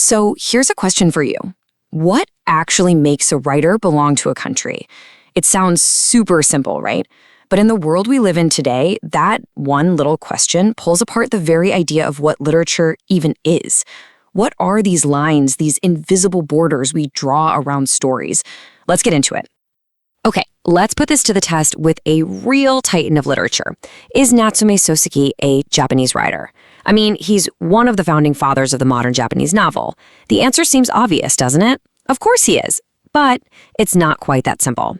So here's a question for you. What actually makes a writer belong to a country? It sounds super simple, right? But in the world we live in today, that one little question pulls apart the very idea of what literature even is. What are these lines, these invisible borders we draw around stories? Let's get into it. Okay, let's put this to the test with a real titan of literature. Is Natsume Soseki a Japanese writer? I mean, he's one of the founding fathers of the modern Japanese novel. The answer seems obvious, doesn't it? Of course he is, but it's not quite that simple.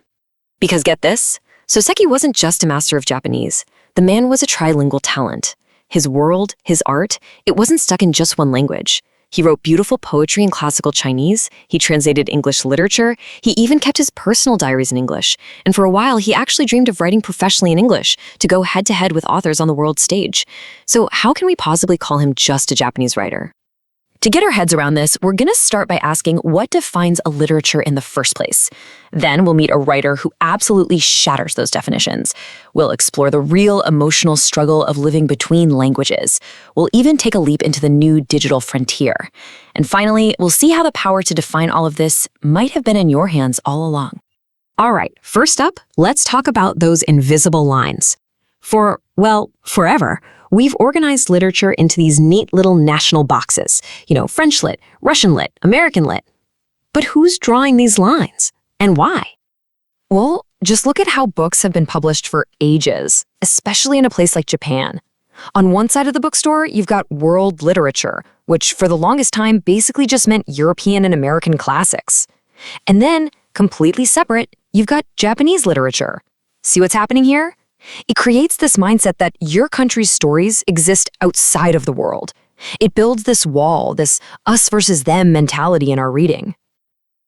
Because get this, Soseki wasn't just a master of Japanese. The man was a trilingual talent. His world, his art, it wasn't stuck in just one language. He wrote beautiful poetry in classical Chinese, he translated English literature, he even kept his personal diaries in English, and for a while he actually dreamed of writing professionally in English to go head-to-head with authors on the world stage. So how can we possibly call him just a Japanese writer? To get our heads around this, we're going to start by asking what defines a literature in the first place. Then we'll meet a writer who absolutely shatters those definitions. We'll explore the real emotional struggle of living between languages. We'll even take a leap into the new digital frontier. And finally, we'll see how the power to define all of this might have been in your hands all along. All right, first up, let's talk about those invisible lines. Forever, we've organized literature into these neat little national boxes. French lit, Russian lit, American lit. But who's drawing these lines? And why? Well, just look at how books have been published for ages, especially in a place like Japan. On one side of the bookstore, you've got world literature, which for the longest time basically just meant European and American classics. And then, completely separate, you've got Japanese literature. See what's happening here? It creates this mindset that your country's stories exist outside of the world. It builds this wall, this us versus them mentality in our reading.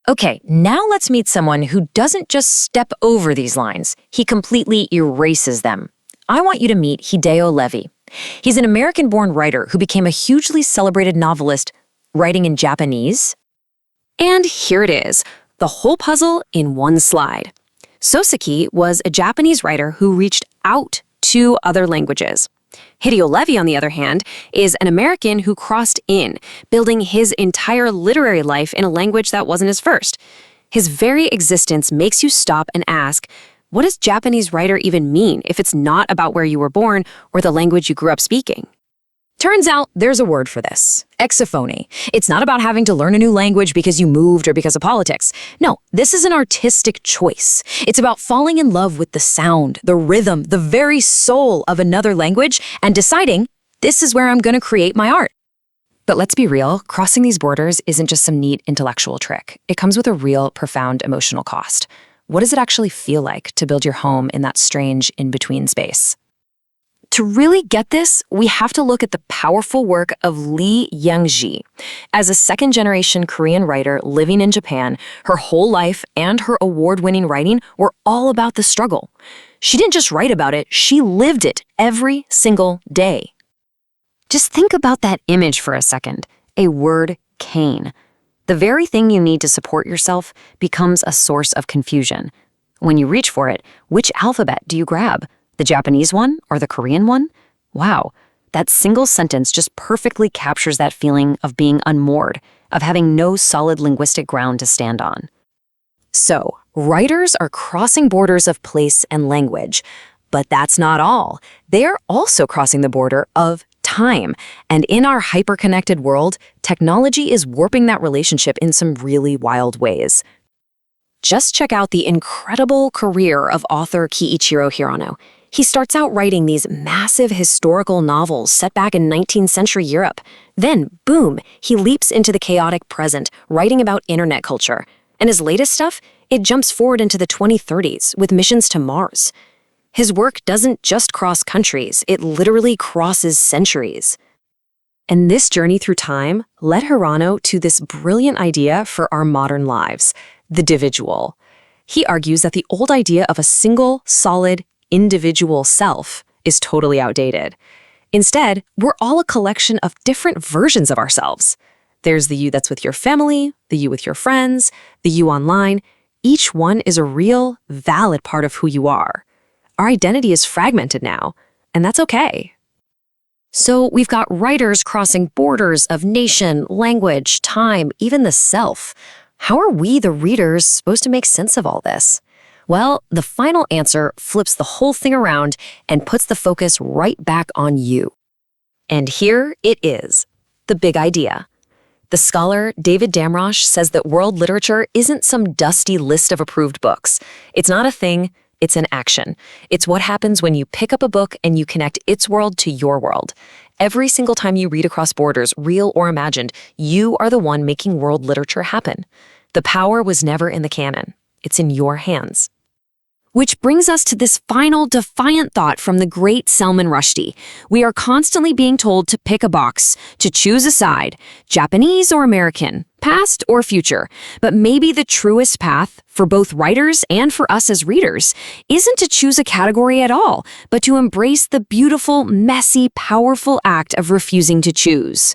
Okay, now let's meet someone who doesn't just step over these lines, he completely erases them. I want you to meet Hideo Levy. He's an American-born writer who became a hugely celebrated novelist writing in Japanese. And here it is, the whole puzzle in one slide. Soseki was a Japanese writer who reached out to other languages. Hideo Levy, on the other hand, is an American who crossed in, building his entire literary life in a language that wasn't his first. His very existence makes you stop and ask, what does Japanese writer even mean if it's not about where you were born or the language you grew up speaking? Turns out there's a word for this, exophony. It's not about having to learn a new language because you moved or because of politics. No, this is an artistic choice. It's about falling in love with the sound, the rhythm, the very soul of another language and deciding, this is where I'm going to create my art. But let's be real, crossing these borders isn't just some neat intellectual trick. It comes with a real, profound emotional cost. What does it actually feel like to build your home in that strange in-between space? To really get this, we have to look at the powerful work of Lee Young-ji. As a second-generation Korean writer living in Japan, her whole life and her award-winning writing were all about the struggle. She didn't just write about it, she lived it every single day. Just think about that image for a second, a word cane. The very thing you need to support yourself becomes a source of confusion. When you reach for it, which alphabet do you grab? The Japanese one or the Korean one? Wow, that single sentence just perfectly captures that feeling of being unmoored, of having no solid linguistic ground to stand on. So, writers are crossing borders of place and language, but that's not all. They are also crossing the border of time, and in our hyper-connected world, technology is warping that relationship in some really wild ways. Just check out the incredible career of author Kiichiro Hirano. He starts out writing these massive historical novels set back in 19th century Europe. Then, boom, he leaps into the chaotic present, writing about internet culture. And his latest stuff, it jumps forward into the 2030s with missions to Mars. His work doesn't just cross countries, it literally crosses centuries. And this journey through time led Hirano to this brilliant idea for our modern lives, the individual. He argues that the old idea of a single, solid, individual self is totally outdated. Instead, we're all a collection of different versions of ourselves. There's the you that's with your family, the you with your friends, the you online. Each one is a real, valid part of who you are. Our identity is fragmented now, and that's okay. So we've got writers crossing borders of nation, language, time, even the self. How are we, the readers, supposed to make sense of all this? Well, the final answer flips the whole thing around and puts the focus right back on you. And here it is, the big idea. The scholar David Damrosch says that world literature isn't some dusty list of approved books. It's not a thing, it's an action. It's what happens when you pick up a book and you connect its world to your world. Every single time you read across borders, real or imagined, you are the one making world literature happen. The power was never in the canon. It's in your hands. Which brings us to this final defiant thought from the great Salman Rushdie. We are constantly being told to pick a box, to choose a side, Japanese or American, past or future. But maybe the truest path, for both writers and for us as readers, isn't to choose a category at all, but to embrace the beautiful, messy, powerful act of refusing to choose.